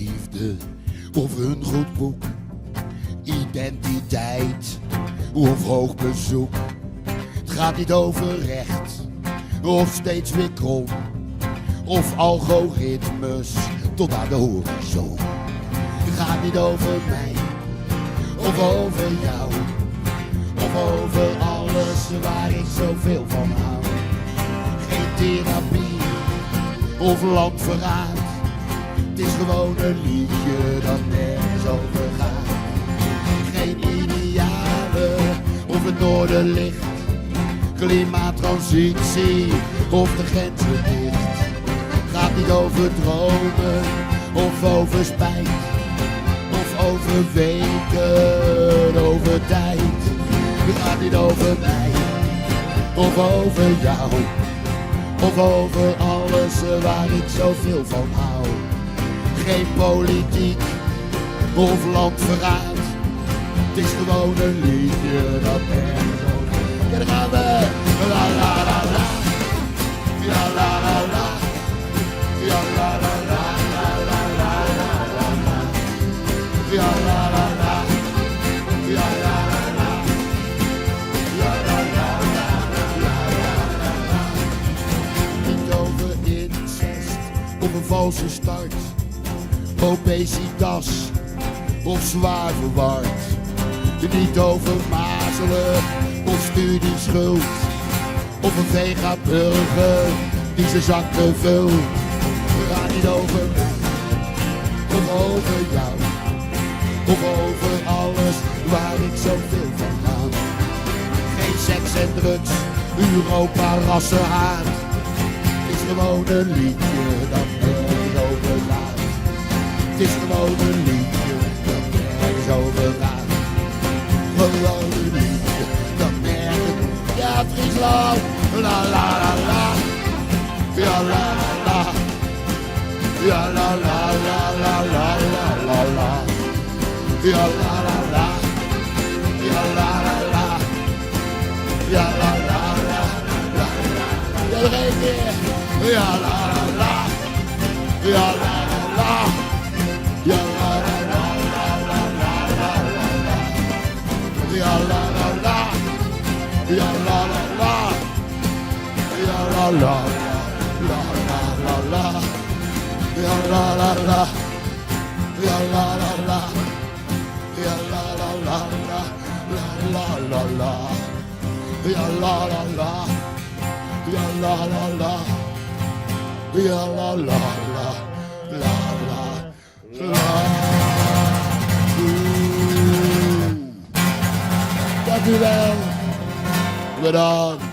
liefde of een goed boek, identiteit of hoog bezoek. Het gaat niet over recht of steeds weer krom, of algoritmes tot aan de horizon. Het gaat niet over mij of over jou, of over alles waar ik zoveel van hou. Geen therapie of landverraad, het is gewoon een liedje dat nergens over gaat. Geen idealen of het noorden ligt, klimaattransitie of de grenzen dicht. Gaat niet over dromen of over spijt, of over weken, over tijd. Het gaat niet over mij of over jou, of over alles waar ik zoveel van hou. Geen politiek of landverraad, het is gewoon een liedje dat nergens over. Ja, daar gaan we. La la la la, ja la la la, ja la la la, la la la la la, ja la la la, ja la la la, ja la la la, la la la. Niet over incest of een valse start, obesitas of zwaar verward. Niet over mazelen of studieschuld, of een vegaburger die zijn zakken vult. We gaan niet over mij of over jou, of over alles waar ik zoveel van hou. Geen seks en drugs, Europa, rassenhaat. Het is gewoon een liedje dat nergens over gaat. Het is gewoon een liedje dat nergens over gaat. Gewoon een liedje dat nergens. Ja, Friesland, la la la la, ja la la la, ja la la la la la la la la, ja la la la, ja la la la, ja la la la la la. Ja, nog één keer. Ja la la la, ja la la la, ja la la la la la la la la, ja la la la, ja la la la, ja la la la la la, ja la la la, ja la la la, ja la la la la la la, ja la la la, ja la la la, ja la la la la la la. Dank u wel. Bedankt.